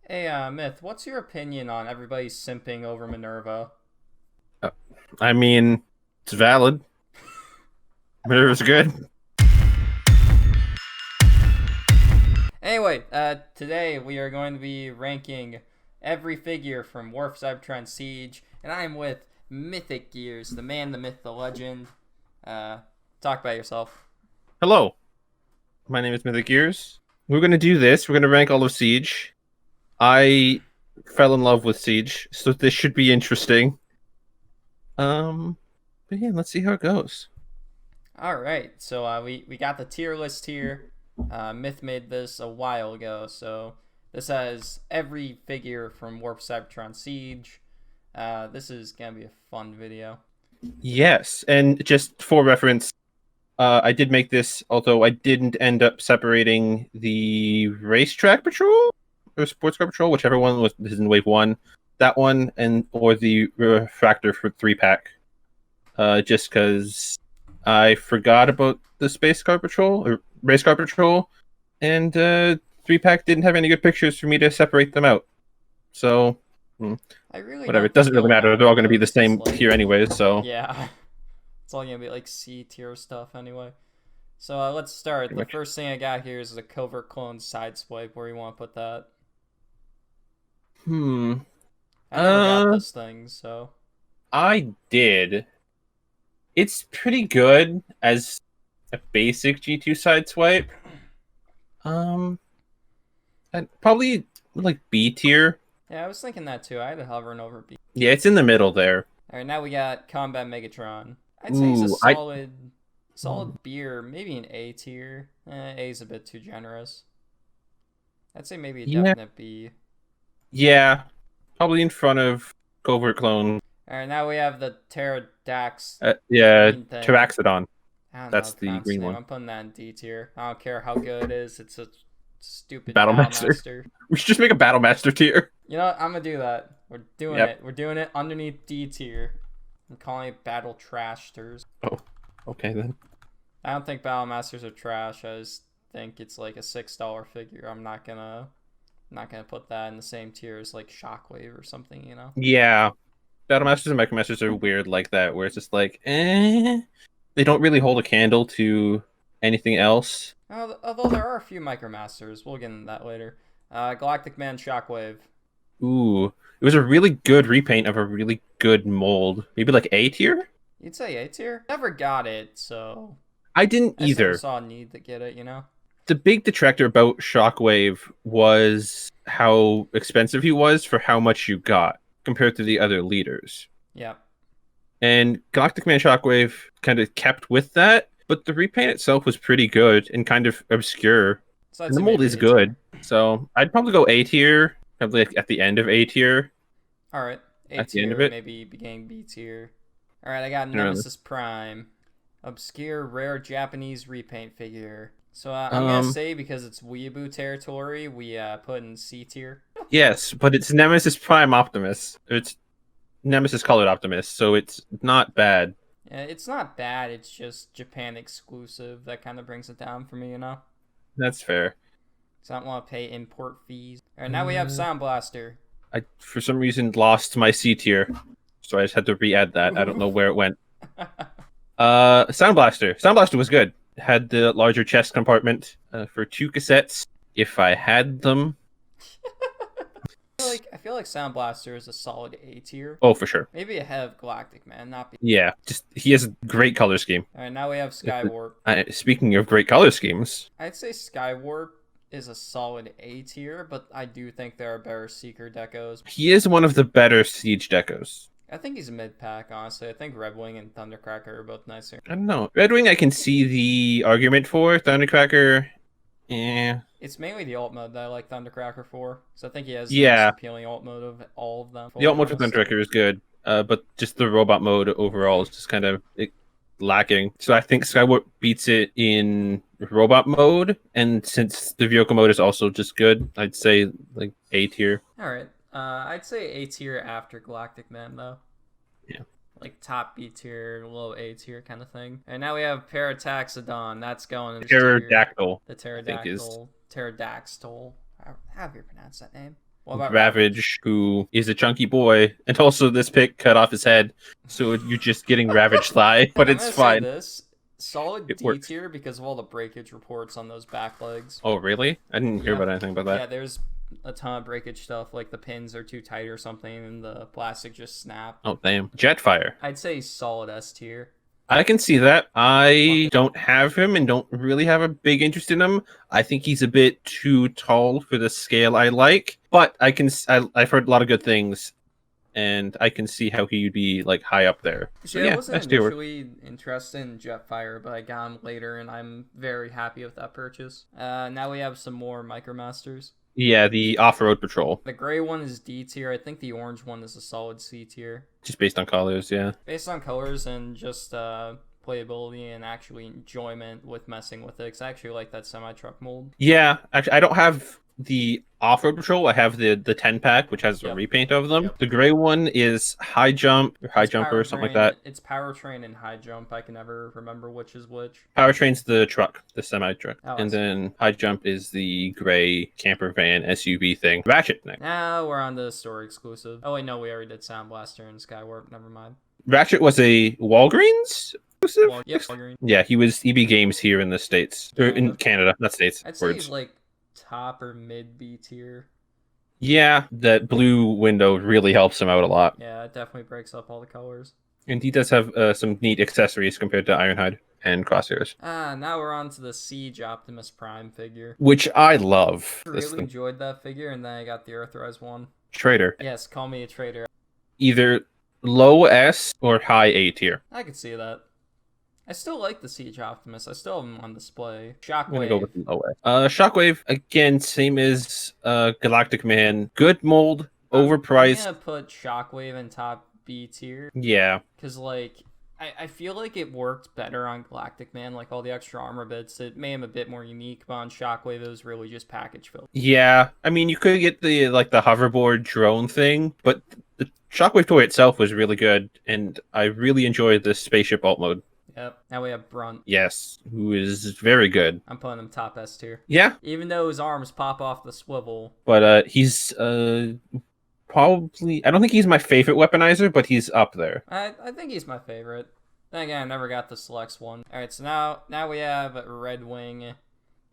Hey, Myth, what's your opinion on everybody simping over Minerva? Uh, I mean, it's valid. Minerva's good. Anyway, today we are going to be ranking every figure from Warp Cybertron Siege, and I am with Mythic Gears, the man, the myth, the legend. Uh, Talk about yourself. Hello, my name is Mythic Gears. We're gonna do this. We're gonna rank all of Siege. I fell in love with Siege, so this should be interesting. Um, but yeah, let's see how it goes. All right, so we got the tier list here. Myth made this a while ago, so this has every figure from Warp Cybertron Siege. This is gonna be a fun video. Yes, and just for reference, I did make this, although I didn't end up separating the racetrack patrol or sports car patrol, whichever one was this is in wave one, that one, and or the refractor for 3-pack. Just because I forgot about the space car patrol or race car patrol, and 3-pack didn't have any good pictures for me to separate them out. So I really whatever, don't it think doesn't really you'll matter. have They're all to going to be though, the 'cause it's same like, tier anyways. So yeah, it's all gonna be like C tier stuff anyway. So let's start. pretty The much. first thing I got here is the Covert clone Sideswipe. Where you want to put that? Hmm. I never got Uh, this thing, so I did. It's pretty good as a basic G2 sideswipe. Um, and probably like B tier. yeah, I was thinking that too. I had it hovering over B. Yeah, it's in the middle there. All right, now we got Combat Megatron. I'd say he's a Ooh, I solid beer, maybe an A tier. A is a bit too generous. I'd say maybe a yeah, definite B. yeah, probably in front of Covert Clone. All right, now we have the Pterodacs Yeah, green thing. Taraxodon. I don't know how That's to the pronounce his green name. one. I'm putting that in D tier. I don't care how good it is. It's a stupid Battle Master. Battlemaster. We should just make a Battle Master tier. You know what? I'm gonna do that. We're doing Yep. it. We're doing it underneath D tier. I'm calling it Battle Trashters. Oh, okay then. I don't think Battlemasters are trash. I just think it's like a $6 figure. I'm not gonna put that in the same tier as like Shockwave or something. You know. Yeah, Battle Masters and Micro Masters are weird like that, where it's just like, they don't really hold a candle to anything else. Although there are a few Micromasters. We'll get into that later. Galactic Man Shockwave. Ooh, it was a really good repaint of a really good mold. Maybe like A tier? You'd say A tier? Never got it, so I didn't I just never either. saw a need to get it, you know? The big detractor about Shockwave was how expensive he was for how much you got compared to the other leaders. Yeah. And Galactic Man Shockwave kind of kept with that, but the repaint itself was pretty good and kind of obscure. So I'd And the say mold maybe is A tier. good. So I'd probably go A tier, probably like at the end of A tier, Alright. A at the end of tier, it. maybe beginning B tier. Alright, I got Really. Nemesis Prime. Obscure, rare Japanese repaint figure. So I'm gonna Um, say because it's weeaboo territory, we put in C tier. yes, but it's Nemesis Prime Optimus. It's Nemesis colored Optimus, so it's not bad. Yeah, it's not bad, it's just Japan exclusive. That kind of brings it down for me, you know? That's fair. So I don't want to pay import fees. Alright, now we have Uh, Sound Blaster. I for some reason lost my C tier, so I just had to re-add that. I don't know Ooh. where it went. Sound Blaster. Sound Blaster was good. Had the larger chest compartment for 2 cassettes if I had them. I feel like Sound Blaster is a solid A tier. Oh, for sure. Maybe ahead of Galactic Man, not B. Yeah, just he has a great color scheme. Alright, now we have Skywarp. Speaking of great color schemes, I'd say Skywarp is a solid A tier, but I do think there are better Seeker decos. he is one of the better siege decos. I think he's a mid pack, honestly. I think Red Wing and Thundercracker are both nicer. I don't know. Red Wing, I can see the argument for. Thundercracker, yeah, It's mainly the alt mode that I like Thundercracker for, so I think he has the most yeah. appealing alt mode of all of them. The alt mode for Thundercracker is good, but just the robot mode overall is just kind of lacking. So I think Skywarp beats it in robot mode, and since the vehicle mode is also just good, I'd say like A tier. All right, I'd say A tier after Galactic Man though. Yeah. Like top B tier, low A tier kind of thing. And now we have Parataxodon. That's going in this tier. Pterodactyl, The I think is. Pterodactyl. How do you pronounce that name? What about Ravage, who is a chunky boy, and also this pick cut off his head, so you're just getting Ravage thigh, but it's fine. This solid D tier because of all the breakage reports on those back legs. Oh, really? I didn't hear about anything about that. Yeah, there's a ton of breakage stuff, like the pins are too tight or something, and the plastic just snapped. Oh, damn. Jetfire. I'd say solid S tier. I can see that. I don't have him and don't really have a big interest in him. I think he's a bit too tall for the scale I like, but I've heard a lot of good things, and I can see how he'd be like high up there. So, I wasn't initially interested in Jetfire, but I got him later, and I'm very happy with that purchase. Now we have some more Micromasters. Yeah, the off-road patrol. The gray one is D tier. I think the orange one is a solid C tier. Just based on colors, yeah. Based on colors and just playability and actually enjoyment with messing with it. Because I actually like that semi-truck mold. Yeah, actually, I don't have the off-road patrol. I have the 10-pack, which has a repaint of them. The gray one is high jump or high jumper or something like that. It's powertrain and high jump. I can never remember which is which. Powertrain's the truck, the semi-truck. And then high jump is the gray camper van SUV thing. Ratchet next. Now we're on the store exclusive. Oh wait, no, we already did Sound Blaster and Skywarp. Never mind. Ratchet was a Walgreens exclusive? Yep, Walgreens. Yeah, he was EB Games here in the States. Or in Canada, not States. I'd say he's like top or mid B tier. Yeah, that blue window really helps him out a lot. Yeah, it definitely breaks up all the colors. And he does have some neat accessories compared to Ironhide and Crosshairs. Now we're on to the Seige Optimus Prime figure. Which I love. I really enjoyed that figure, and then I got the Earthrise one. Traitor. Yes, call me a traitor. Either low S or high A tier. I could see that. I still like the Seige Optimus. I still have him on display. Shockwave. I'm gonna go with low S. Shockwave, again, same as Galactic Man. Good mold, overpriced. I'm gonna put Shockwave in top B tier. Yeah. Because, like, I feel like it worked better on Galactic Man, like all the extra armor bits. It made him a bit more unique, but on Shockwave it was really just package filled. Yeah, I mean, you could get the hoverboard drone thing, but the Shockwave toy itself was really good, and I really enjoyed the spaceship alt mode. Yep. Now we have Brunt. Yes, who is very good. I'm putting him top S tier. Yeah. Even though his arms pop off the swivel. But he's probably, I don't think he's my favorite weaponizer, but he's up there. I think he's my favorite. Then again, I never got the Selects one. Alright, so now we have Red Wing,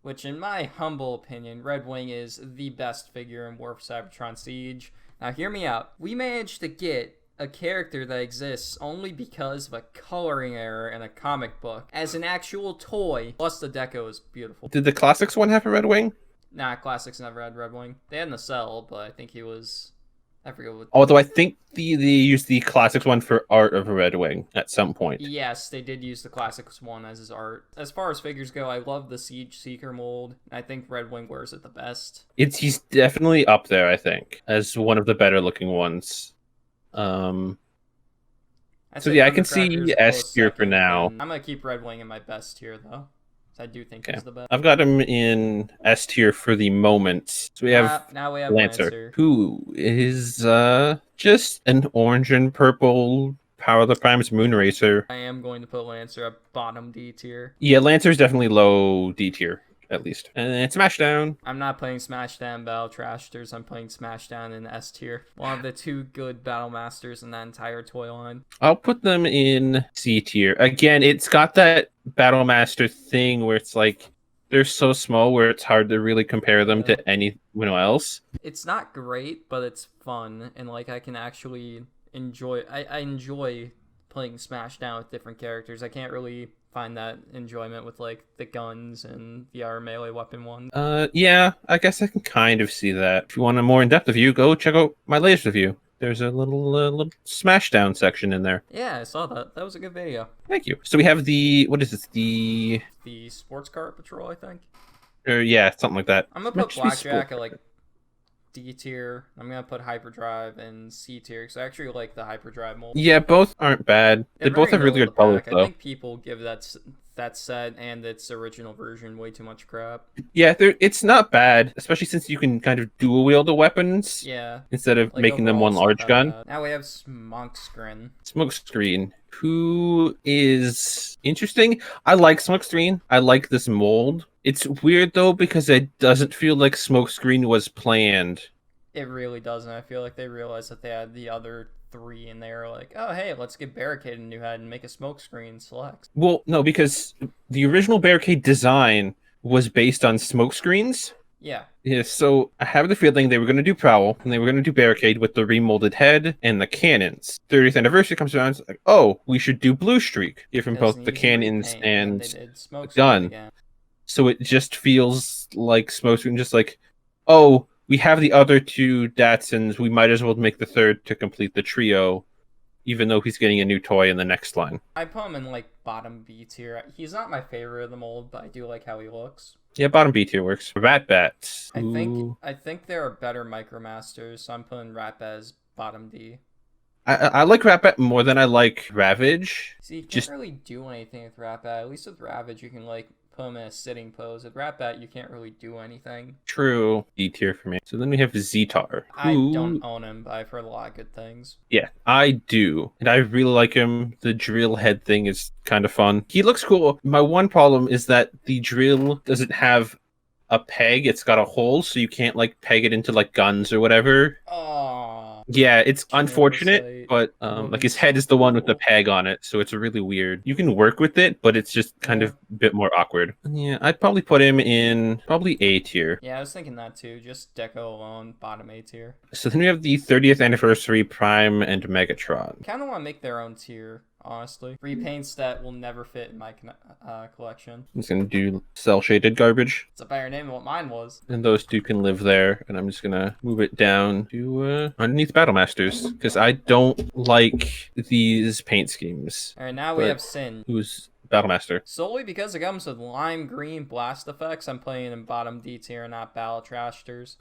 which in my humble opinion, Red Wing is the best figure in Warp Cybertron Siege. Now hear me out. We managed to get a character that exists only because of a coloring error in a comic book as an actual toy. Plus the deco is beautiful. Did the Classics one have a Red Wing? Nah, Classics never had Red Wing. They had in the cell, but I think he was... I forget what... Although I think they used the Classics one for art of a Red Wing at some point. Yes, they did use the Classics one as his art. As far as figures go, I love the Siege Seeker mold. I think Red Wing wears it the best. He's definitely up there, I think, as one of the better looking ones. So yeah, I can see S tier for now. I'm gonna keep Red Wing in my best tier though. I do think he's the best. I've got him in S tier for the moment. So we have now we have Lancer, who is just an orange and purple Power of the Primes Moonracer. I am going to put Lancer at bottom D tier. Yeah, Lancer's definitely low D tier. At least. And Smashdown. I'm not playing Smashdown Battle Trashers. I'm playing Smashdown in S tier. One of the two good Battle Masters in that entire toy line. I'll put them in C tier. Again, it's got that Battle Master thing where it's like they're so small where it's hard to really compare them to anyone else. It's not great, but it's fun, and like I can actually enjoy. I enjoy playing Smashdown with different characters. I can't really find that enjoyment with like the guns and the other melee weapon one. Yeah, I guess I can kind of see that. If you want a more in-depth review, go check out my latest review. There's a little Smashdown section in there. Yeah, I saw that. That was a good video. Thank you. So we have the, what is this? The Sports Car Patrol, I think. Yeah, something like that. I'm gonna put Blackjack at like D tier. I'm gonna put Hyperdrive in C tier because I actually like the Hyperdrive mold. Yeah, both aren't bad. They both have really good colors, though. I think people give that set and its original version way too much crap. Yeah, it's not bad, especially since you can kind of dual wield the weapons. Yeah. Instead of like making them one large gun. Now we have Smokescreen. Smokescreen, who is interesting. I like Smokescreen. I like this mold. It's weird though because it doesn't feel like Smokescreen was planned. It really doesn't. I feel like they realized that they had the other three and they were like, oh, hey, let's give Barricade a new head and make a smokescreen select. Well, no, because the original Barricade design was based on smoke screens. Yeah. Yeah, so I have the feeling they were going to do Prowl, and they were going to do Barricade with the remolded head and the cannons. 30th anniversary comes around, it's like, oh, we should do Blue Streak, given both the cannons and the gun. Again. So it just feels like Smokescreen, just like, oh, we have the other two Datsuns, we might as well make the third to complete the trio, even though he's getting a new toy in the next line. I put him in like bottom B tier. He's not my favorite of the mold, but I do like how he looks. Yeah, bottom B tier works. Ratbat. I think there are better Micromasters, so I'm putting Ratbat as bottom D. I like Ratbat more than I like Ravage. See, you can't really do anything with Ratbat. At least with Ravage, you can like put him in a sitting pose. With Ratbat, you can't really do anything. True. D tier for me. So then we have Zitar. I don't own him, but I've heard a lot of good things. Yeah, I do. And I really like him. The drill head thing is kind of fun. He looks cool. My one problem is that the drill doesn't have a peg. It's got a hole, so you can't like peg it into like guns or whatever. Oh. Yeah, it's unfortunate, but like his head is the one with the peg on it, so it's really weird. You can work with it, but it's just kind of a bit more awkward. Yeah, I'd probably put him in probably A tier. Yeah, I was thinking that too. Just Deco alone, bottom A tier. So then we have the 30th anniversary Prime and Megatron. Kind of want to make their own tier, honestly. Repaints that will never fit in my collection. I'm just gonna do cell shaded garbage. It's a better name than what mine was. And those two can live there, and I'm just gonna move it down to underneath Battlemasters, because I don't like these paint schemes. Alright, now we have Sin. Who's Battlemaster? Solely because it comes with lime green blast effects, I'm playing in bottom D tier, not Battle Trashters.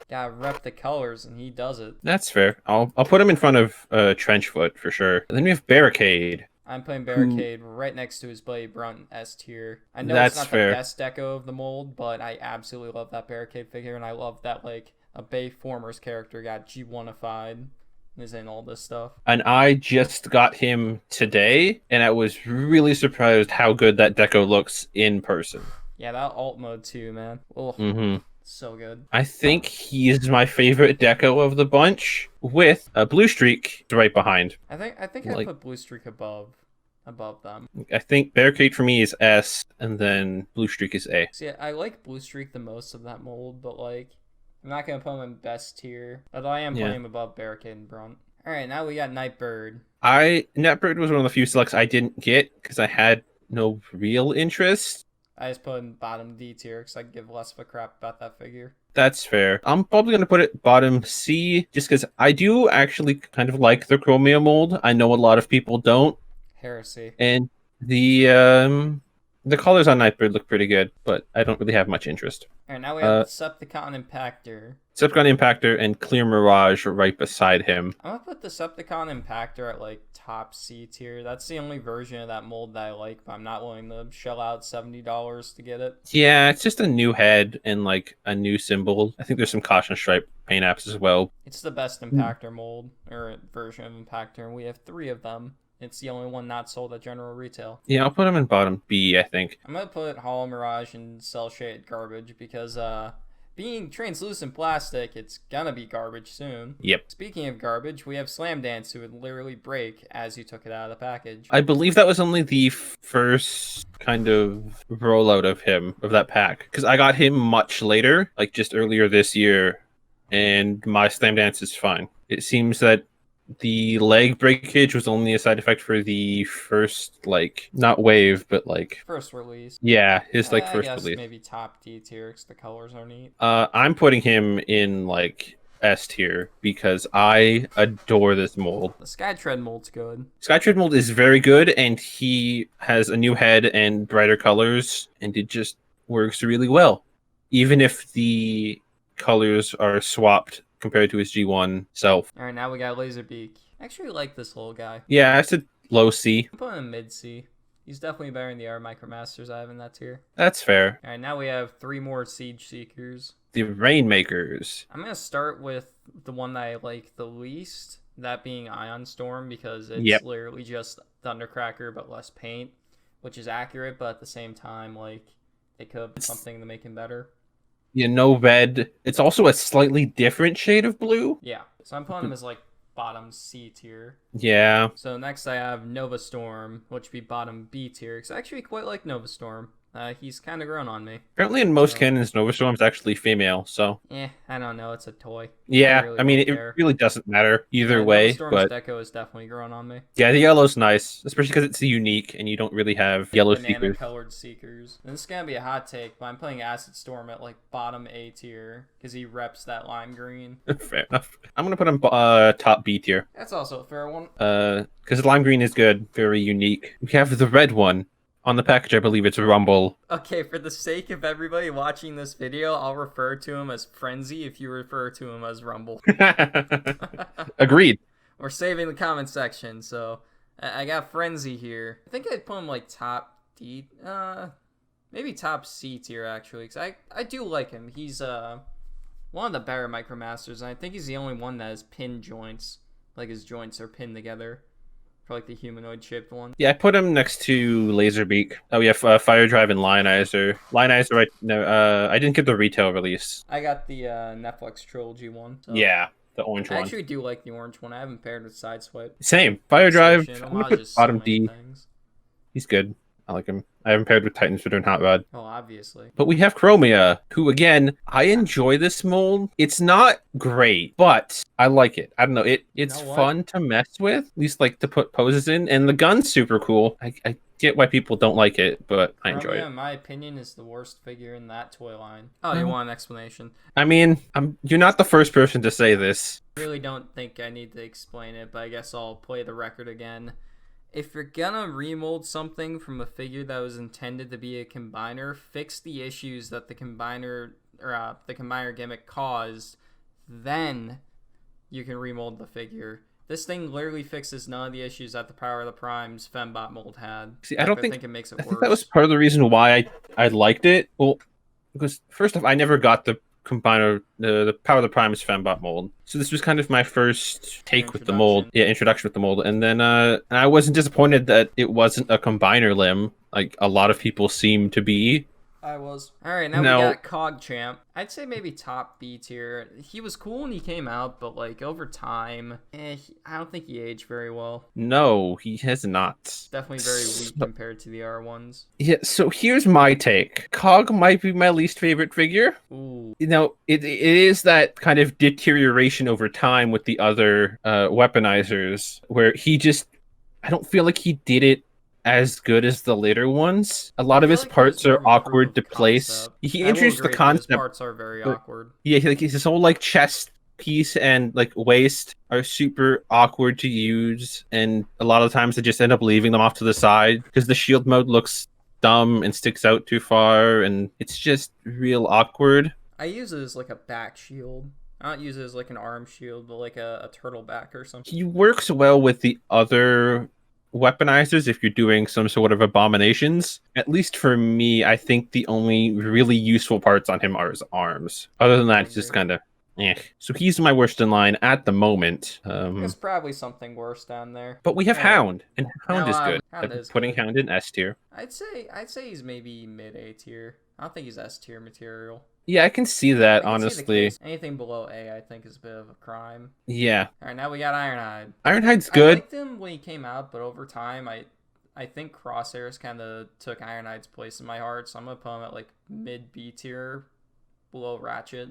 Gotta rep the colors, and he does it. That's fair. I'll put him in front of Trenchfoot for sure. And then we have Barricade. I'm playing Barricade right next to his buddy Brunt S tier. I know That's it's not fair. the best deco of the mold, but I absolutely love that Barricade figure, and I love that like a Bayformers character got G1ified and is in all this stuff. And I just got him today, and I was really surprised how good that deco looks in person. Yeah, that alt mode too, man. Oh, so good. I think he is my favorite deco of the bunch, with a Blue Streak right behind. I think I'd put Blue Streak above them. I think Barricade for me is S, and then Blue Streak is A. See, I like Blue Streak the most of that mold, but like, I'm not gonna put him in best tier. Although I am putting him above Barricade and Brunt. Alright, now we got Nightbird. Nightbird was one of the few selects I didn't get because I had no real interest. I just put in bottom D tier because I give less of a crap about that figure. That's fair. I'm probably going to put it bottom C just because I do actually kind of like the Chromia mold. I know a lot of people don't. Heresy. And the colors on Nightbird look pretty good, but I don't really have much interest. Alright, now we have Decepticon Impactor. Decepticon Impactor and Clear Mirage right beside him. I'm gonna put Decepticon Impactor at like top C tier. That's the only version of that mold that I like, but I'm not willing to shell out $70 to get it. Yeah, it's just a new head and like a new symbol. I think there's some Caution Stripe paint apps as well. It's the best Impactor mold, or version of Impactor, and we have 3 of them. It's the only one not sold at general retail. Yeah, I'll put him in bottom B, I think. I'm going to put Hollow Mirage and Cell Shaded garbage because being translucent plastic, it's going to be garbage soon. Yep. Speaking of garbage, we have Slam Dance, who would literally break as you took it out of the package. I believe that was only the first kind of rollout of him, of that pack. Because I got him much later, like just earlier this year, and my Slam Dance is fine. It seems that the leg breakage was only a side effect for the first, like, not wave, but like first release. Yeah, his like I first guess release. Maybe top D tier because the colors are neat. I'm putting him in like S tier because I adore this mold. The Skytread mold's good. Skytread mold is very good, and he has a new head and brighter colors, and it just works really well, even if the colors are swapped compared to his G1 self. Alright, now we got Laserbeak. I actually like this little guy. Yeah, I said low C. I'm putting him mid C. He's definitely better than the other Micromasters I have in that tier. That's fair. Alright, now we have 3 more Siege Seekers. The Rainmakers. I'm going to start with the one that I like the least, that being Ion Storm, because it's literally just Thundercracker but less paint, which is accurate, but at the same time, like, they could have something to make him better. Yeah, no red. It's also a slightly different shade of blue. Yeah, so I'm putting him as like bottom C tier. Yeah. So next I have Nova Storm, which would be bottom B tier, because I actually quite like Nova Storm. He's kind of grown on me. Apparently in most canons, Nova Storm's actually female, so... I don't know. It's a toy. Yeah, really I mean, don't it care. really doesn't matter either way, Nova Storm's but... deco is definitely grown on me. Yeah, the yellow's nice, especially because it's unique, and you don't really have yellow seekers. Banana-colored Seekers. And this is going to be a hot take, but I'm putting Acid Storm at, like, bottom A tier, because he reps that lime green. Fair enough. I'm going to put him top B tier. That's also a fair one. Because the lime green is good, very unique. We have the red one. On the package, I believe it's Rumble. Okay, for the sake of everybody watching this video, I'll refer to him as Frenzy if you refer to him as Rumble. Agreed. We're saving the comment section, so I got Frenzy here. I think I'd put him like top D, maybe top C tier actually, because I do like him. He's one of the better Micromasters, and I think he's the only one that has pin joints, like his joints are pinned together. For like the humanoid shaped one. Yeah, I put him next to Laserbeak. Oh yeah, Fire Drive and Lionizer. Lionizer, right? No, I didn't get the retail release. I got the Netflix trilogy one. So. Yeah, the orange one. I actually do like the orange one. I haven't paired with Sideswipe. Same. Fire Drive. I'm gonna put bottom D. Things. He's good. I like him. I haven't paired with Titans for doing Hot Rod. Oh, obviously. But we have Chromia, who, again, I enjoy this mold. It's not great, but I like it. I don't know. It's fun to mess with, at least like to put poses in. And the gun's super cool. I get why people don't like it, but I enjoy it. In my opinion, is the worst figure in that toy line. Oh, you want an explanation? I mean, you're not the first person to say this. I really don't think I need to explain it, but I guess I'll play the record again. If you're gonna remold something from a figure that was intended to be a combiner, fix the issues that the combiner or the combiner gimmick caused, then you can remold the figure. This thing literally fixes none of the issues that the Power of the Prime's Fembot mold had. See, I think it makes it I worse. think that was part of the reason why I liked it. Well, because first off, I never got the combiner, the Power of the Prime's Fembot mold. So this was kind of my first take with the mold. Yeah, introduction with the mold. And then and I wasn't disappointed that it wasn't a combiner limb, like a lot of people seem to be. I was. Alright, now we got CogChamp. I'd say maybe top B tier. He was cool when he came out, but like over time, I don't think he aged very well. No, he has not. Definitely very weak compared to the R1s. Yeah, so here's my take. Cog might be my least favorite figure. Ooh. You know, it is that kind of deterioration over time with the other weaponizers, where he just, I don't feel like he did it as good as the later ones. A lot of his parts are awkward to place. He introduced the concept. His parts are very awkward. Yeah, like his whole like chest piece and like waist are super awkward to use, and a lot of times they just end up leaving them off to the side because the shield mode looks dumb and sticks out too far, and it's just real awkward. I use it as like a back shield. I don't use it as like an arm shield, but like a turtle back or something. He works well with the other weaponizers if you're doing some sort of abominations. At least for me, I think the only really useful parts on him are his arms. Other than that, it's just kind of So he's my worst in line at the moment. There's probably something worse down there. But we have Hound, and Hound is good. Hound is putting good. Hound in S tier. I'd say he's maybe mid A tier. I don't think he's S tier material. Yeah, I can see that, honestly. Anything below A, I think, is a bit of a crime. Yeah. Alright, now we got Ironhide. Ironhide's good. I liked him when he came out, but over time, I think Crosshairs kind of took Ironhide's place in my heart, so I'm going to put him at, like, mid B tier, below Ratchet.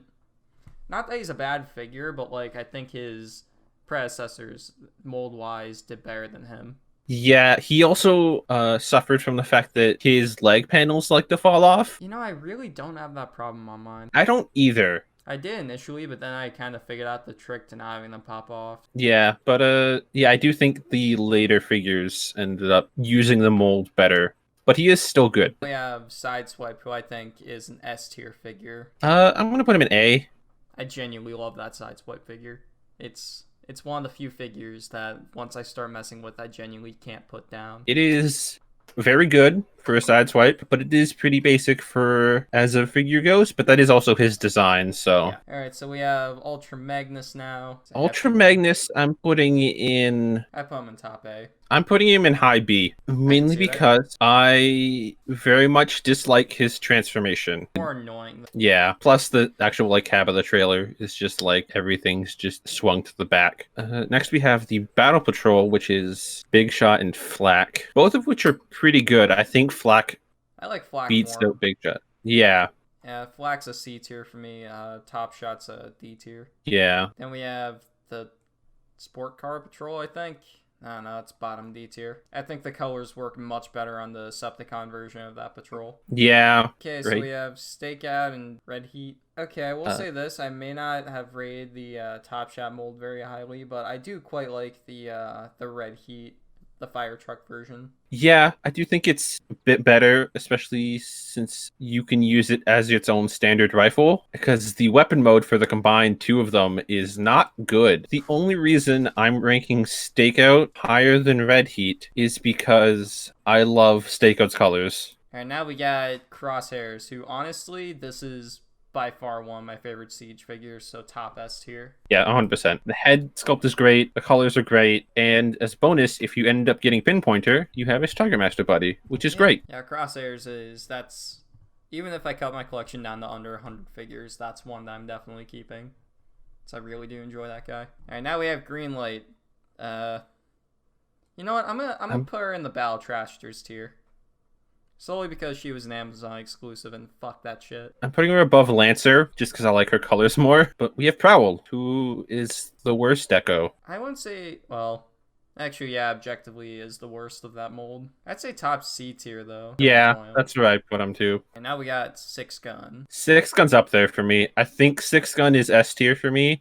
Not that he's a bad figure, but, like, I think his predecessors, mold-wise, did better than him. Yeah, he also suffered from the fact that his leg panels like to fall off. You know, I really don't have that problem on mine. I don't either. I did initially, but then I kind of figured out the trick to not having them pop off. Yeah, but yeah, I do think the later figures ended up using the mold better. But he is still good. We have Sideswiped, who I think is an S tier figure. I'm gonna put him in A. I genuinely love that Sideswipe figure. It's one of the few figures that once I start messing with, I genuinely can't put down. It is very good for a Sideswipe, but it is pretty basic for as a figure goes, but that is also his design, so. Yeah. Alright, so we have Ultra Magnus now. Ultra Magnus, I'm putting in... I put him in top A. I'm putting him in high B, mainly because I very much dislike his transformation. More annoying. Yeah, plus the actual like cab of the trailer is just like everything's just swung to the back. Next we have the Battle Patrol, which is Big Shot and Flak, both of which are pretty good. I think Flak I like Flak beats more. the Big Shot. Yeah. Yeah, Flak's a C tier for me. Top Shot's a D tier. Yeah. Then we have the Sport Car Patrol, I think. No, it's bottom D tier. I think the colors work much better on the Decepticon version of that patrol. Yeah. Okay, so we have Stakeout and Red Heat. Okay, I will say this. I may not have rated the Top Shot mold very highly, but I do quite like the Red Heat, the fire truck version. Yeah, I do think it's a bit better, especially since you can use it as its own standard rifle, because the weapon mode for the combined two of them is not good. The only reason I'm ranking Stakeout higher than Red Heat is because I love Stakeout's colors. Alright, now we got Crosshairs, who honestly, this is by far one of my favorite Siege figures, so top S tier. Yeah, 100%. The head sculpt is great, the colors are great, and as bonus, if you end up getting Pinpointer, you have his Tiger Master buddy, which is great. Yeah, Crosshairs that's... Even if I cut my collection down to under 100 figures, that's one that I'm definitely keeping. So I really do enjoy that guy. Alright, now we have Greenlight. You know what? I'm gonna put her in the Battle Trashers tier. Solely because she was an Amazon exclusive, and fuck that shit. I'm putting her above Lancer, just because I like her colors more. But we have Prowl, who is the worst deco. I wouldn't say, well, actually, yeah, objectively is the worst of that mold. I'd say top C tier, though. Yeah, that's where I put him, too. And now we got Six Gun. Six Gun's up there for me. I think Six Gun is S tier for me,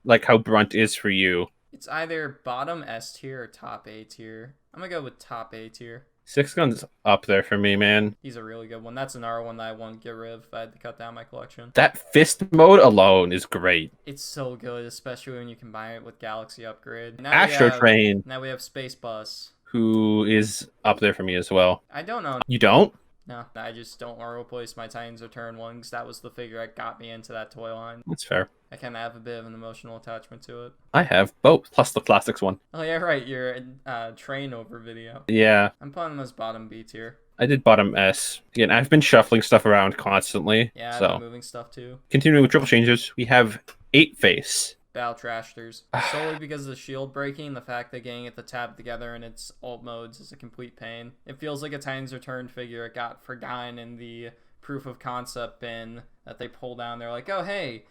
like how Brunt is for you. It's either bottom S tier or top A tier. I'm gonna go with top A tier. Six Gun's up there for me, man. He's a really good one. That's another one that I won't get rid of if I had to cut down my collection. That fist mode alone is great. It's so good, especially when you combine it with Galaxy Upgrade. Astro Train. Now we have Space Bus, who is up there for me as well. I don't know. You don't? No, I just don't want to replace my Titans Return one because that was the figure that got me into that toy line. That's fair. I kind of have a bit of an emotional attachment to it. I have both, plus the classics one. Oh yeah, right, your train over video. Yeah. I'm putting them as bottom B tier. I did bottom S. Again, I've been shuffling stuff around constantly. Yeah, so. I've been moving stuff too. Continuing with triple changes, we have 8-Face. Battle Trashers. Solely because of the shield breaking, the fact that getting it to tab together in its alt modes is a complete pain. It feels like a Titans Return figure it got forgotten in the proof of concept bin that they pull down. They're like, oh hey,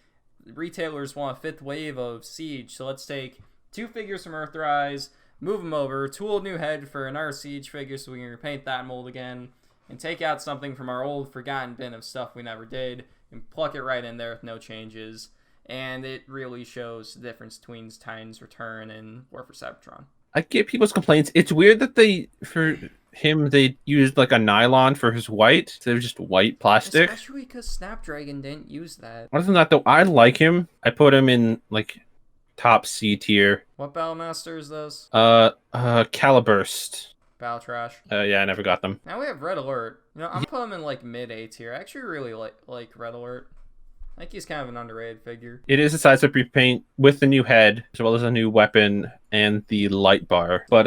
retailers want a fifth wave of Siege, so let's take 2 figures from Earthrise, move them over, tool a new head for another Siege figure so we can repaint that mold again, and take out something from our old forgotten bin of stuff we never did, and pluck it right in there with no changes. And it really shows the difference between Titans Return and War for Cybertron. I get people's complaints. It's weird that they used like a nylon for his white instead of just white plastic. Especially because Snapdragon didn't use that. Other than that, though, I like him. I put him in like top C tier. What Battlemaster is this? Caliburst. Battle Trash. Yeah, I never got them. Now we have Red Alert. You know, I'm putting him in like mid A tier. I actually really like Red Alert. I think he's kind of an underrated figure. It is a Sideswiped repaint with the new head, as well as a new weapon and the light bar. But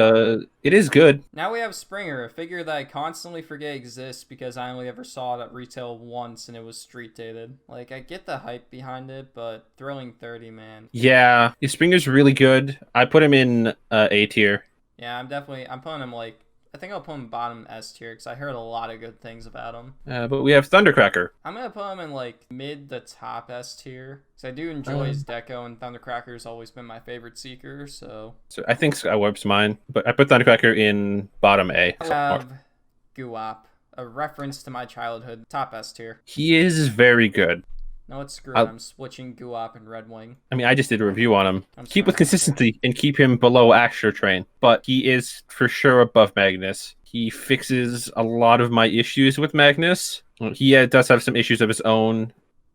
it is good. Now we have Springer, a figure that I constantly forget exists because I only ever saw it at retail once and it was street dated. Like, I get the hype behind it, but Thrilling 30, man. Yeah, Springer's really good. I put him in A tier. Yeah, I'm putting him like, I think I'll put him bottom S tier because I heard a lot of good things about him. But we have Thundercracker. I'm going to put him in like mid to top S tier because I do enjoy his deco, and Thundercracker's always been my favorite Seeker, so I think Skywarp's mine, but I put Thundercracker in bottom A. I have Guwap, a reference to my childhood, top S tier. He is very good. No, it's screwed. I'm switching Guwap and Red Wing. I mean, I just did a review on him. Keep with consistency and keep him below Astro Train, but he is for sure above Magnus. He fixes a lot of my issues with Magnus. He does have some issues of his own,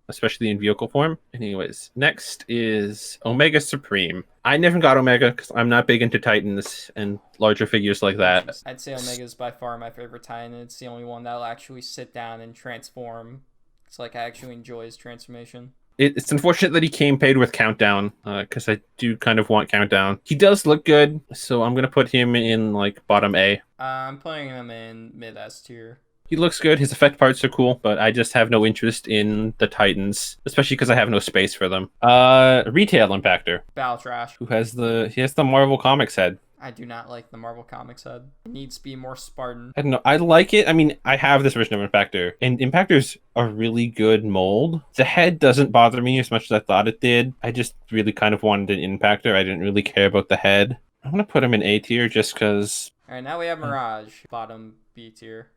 especially in vehicle form. Anyways, next is Omega Supreme. I never got Omega because I'm not big into Titans and larger figures like that. I'd say Omega is by far my favorite Titan. It's the only one that'll actually sit down and transform. It's like I actually enjoy his transformation. It's unfortunate that he came paid with Countdown, because I do kind of want Countdown. He does look good, so I'm gonna put him in like bottom A. I'm putting him in mid S tier. He looks good. His effect parts are cool, but I just have no interest in the Titans, especially because I have no space for them. Retail Impactor, Battle trash. who has the Marvel Comics head. I do not like the Marvel Comics head. It needs to be more Spartan. I don't know. I like it. I mean, I have this version of Impactor, and Impactor's a really good mold. The head doesn't bother me as much as I thought it did. I just really kind of wanted an Impactor. I didn't really care about the head. I'm gonna put him in A tier just because. All right, now we have Mirage, bottom B tier.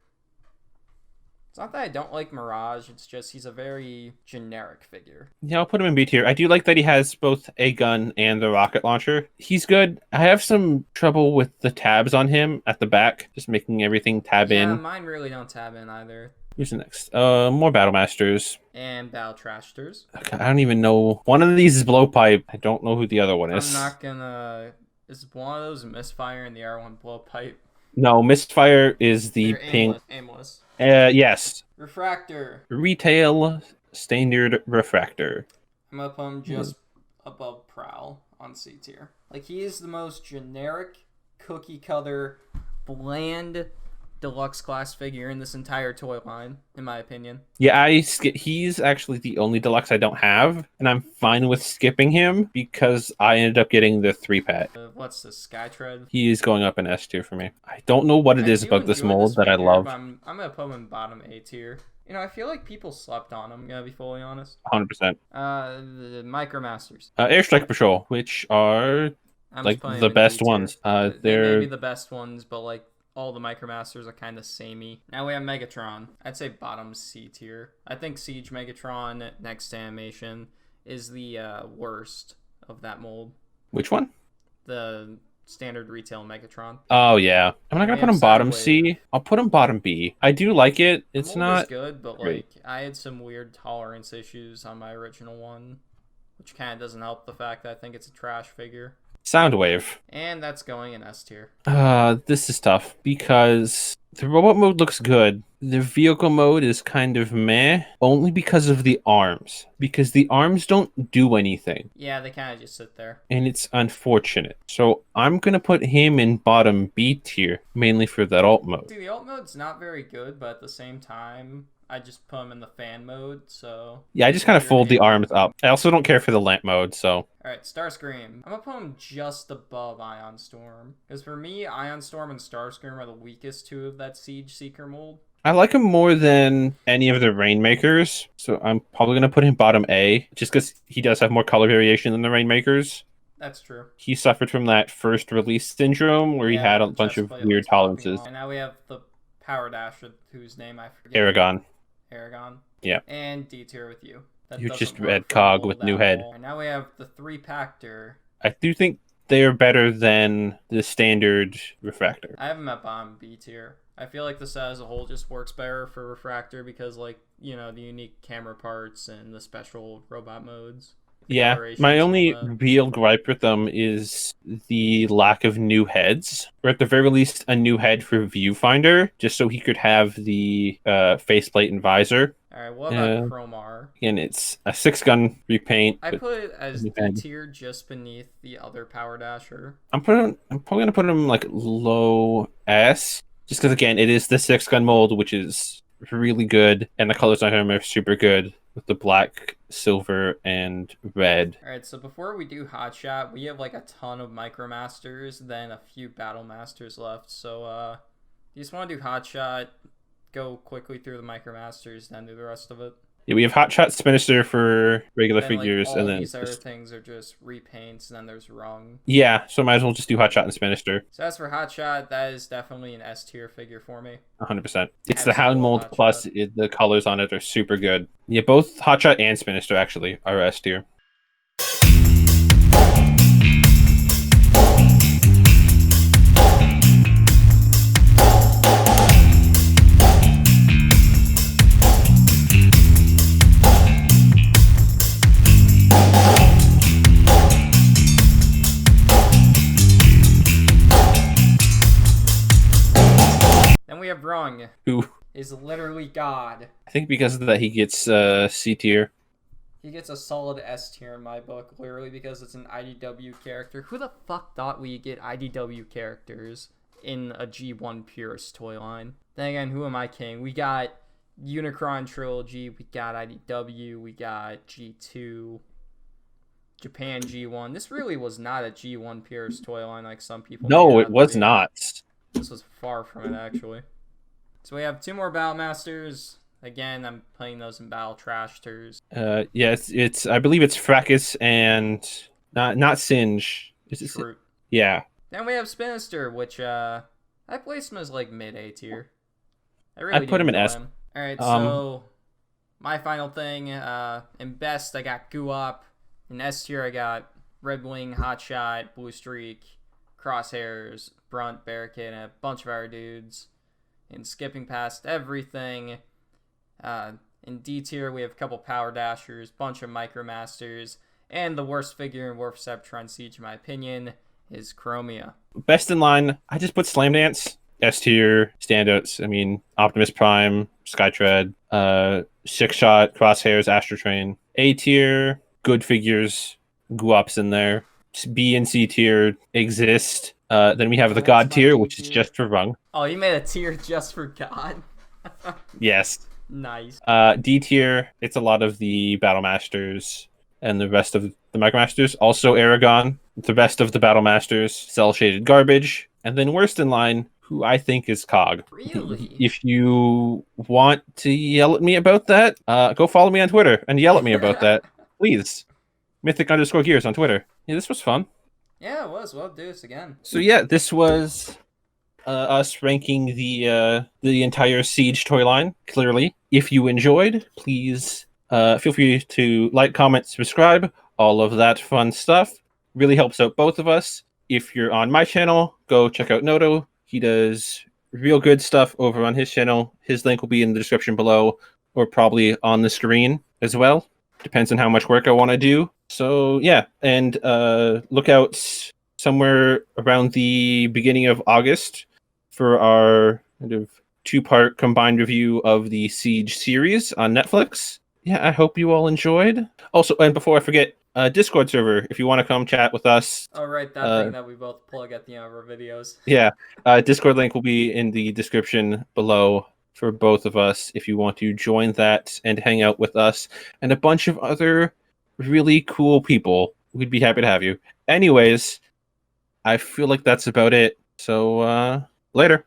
It's not that I don't like Mirage, it's just he's a very generic figure. Yeah, I'll put him in B tier. I do like that he has both a gun and the rocket launcher. He's good. I have some trouble with the tabs on him at the back, just making everything tab in. Yeah, mine really don't tab in either. Who's the next? More Battle Masters. And Battle Trashters. Okay, I don't even know. One of these is Blowpipe. I don't know who the other one is. I'm not gonna... Is one of those Misfire and the R1 Blowpipe? No, Mistfire is the They're pink. aimless. Yes. Refractor. Retail Standard Refractor. I'm gonna put him just above Prowl on C tier. Like, he is the most generic, cookie cutter, bland deluxe class figure in this entire toy line, in my opinion. Yeah, he's actually the only deluxe I don't have, and I'm fine with skipping him because I ended up getting the 3-pack. What's this, Skytread? He is going up in S tier for me. I don't know what it is about this mold that I love. I'm gonna put him in bottom A tier. You know, I feel like people slept on him, gonna be fully honest. 100%. The Micromasters. Airstrike Patrol, which are like the best ones. They They're may be the best ones, but like all the Micromasters are kind of samey. Now we have Megatron. I'd say bottom C tier. I think Siege Megatron next to Animation is the worst of that mold. Which one? The standard retail Megatron. Oh yeah, I'm not gonna put him bottom C. I'll put him bottom B. I do like it. It's not good, but like I had some weird tolerance issues on my original one, which kind of doesn't help the fact that I think it's a trash figure. Soundwave. And that's going in S tier. This is tough because the robot mode looks good. The vehicle mode is kind of meh, only because of the arms. Because the arms don't do anything. Yeah, they kind of just sit there. And it's unfortunate. So I'm going to put him in bottom B tier, mainly for that alt mode. See, the alt mode's not very good, but at the same time, I just put him in the fan mode, so... Yeah, I just kind of fold the arms up. I also don't care for the lamp mode, so... Alright, Starscream. I'm gonna put him just above Ion Storm. Because for me, Ion Storm and Starscream are the weakest two of that Siege Seeker mold. I like him more than any of the Rainmakers, so I'm probably going to put him bottom A, just because he does have more color variation than the Rainmakers. That's true. He suffered from that first release syndrome, where he had a bunch of weird tolerances. And now we have the Power Dasher, whose name I forget. Aragon. Yeah. And D tier with you. You just read Cog with new head. And now we have the 3-Pactor. I do think they are better than the standard Refractor. I have them at bottom B tier. I feel like the set as a whole just works better for Refractor because, like, you know, the unique camera parts and the special robot modes. Yeah, my only real gripe with them is the lack of new heads, or at the very least, a new head for Viewfinder, just so he could have the faceplate and visor. Alright, what about Chromar? And it's a 6-gun repaint. I put it as D tier just beneath the other Power Dasher. I'm probably going to put him like low S, just because, again, it is the 6-gun mold, which is really good, and the colors on him are super good, with the black, silver, and red. Alright, so before we do Hotshot, we have like a ton of Micromasters, then a few Battle Masters left, so you just want to do Hotshot, go quickly through the Micromasters, then do the rest of it. Yeah, we have Hotshot, Spinister for regular figures, like, and then these other things are just repaints, and then there's Rung. Yeah, so might as well just do Hotshot and Spinister. So as for Hotshot, that is definitely an S tier figure for me. 100%. It's the Hound mold plus the colors on it are super good. Yeah, both Hotshot and Spinister actually are S tier. Who is literally God. I think because of that he gets C tier. He gets a solid S tier in my book, literally because it's an IDW character. Who the fuck thought we get IDW characters in a G1 Purist toy line? Then again, who am I kidding? We got Unicron Trilogy, we got IDW, we got G2, Japan G1. This really was not a G1 Purist toy line like some people. No, it was not. This was far from it, actually. So we have 2 more Battlemasters. Again, I'm playing those in Battle Trashters. Yes, it's I believe it's Fracas and not Singe. Is it Fruit. Yeah. Then we have Spinister, which I placed him as like mid A tier. I put him in S. Alright, so my final thing, in best I got Guop. In S tier I got Red Wing, Hotshot, Blue Streak, Crosshairs, Brunt, Barricade, and a bunch of our dudes. In skipping past everything, in D tier we have a couple Power Dashers, bunch of Micromasters, and the worst figure in Warp Septron Siege, in my opinion, is Chromia. Best in line, I just put Slam Dance. S tier standouts. I mean, Optimus Prime, Skytread, Six Shot, Crosshairs, Astro Train. A tier, good figures, Guops in there. B and C tier exist. Then we have the God tier, which is just for Rung. Oh, you made a tier just for God? Yes. Nice. D tier, it's a lot of the Battlemasters and the rest of the Micromasters. Also Aragon, the rest of the Battlemasters, cell-shaded garbage. And then worst in line, who I think is Cog. Really? If you want to yell at me about that, go follow me on Twitter and yell at me about that. Please. Mythic_gears on Twitter. Yeah, this was fun. Yeah, it was. We'll do this again. So yeah, this was us ranking the entire Siege toy line, clearly. If you enjoyed, please feel free to like, comment, subscribe, all of that fun stuff. Really helps out both of us. If you're on my channel, go check out Noto. He does real good stuff over on his channel. His link will be in the description below, or probably on the screen as well. Depends on how much work I want to do. So yeah, and look out somewhere around the beginning of August for our kind of 2-part combined review of the Siege series on Netflix. Yeah, I hope you all enjoyed. Also, and before I forget, Discord server, if you want to come chat with us. Oh, right, that thing that we both plug at the end of our videos. Yeah, Discord link will be in the description below for both of us if you want to join that and hang out with us and a bunch of other really cool people. We'd be happy to have you. Anyways, I feel like that's about it. So, later.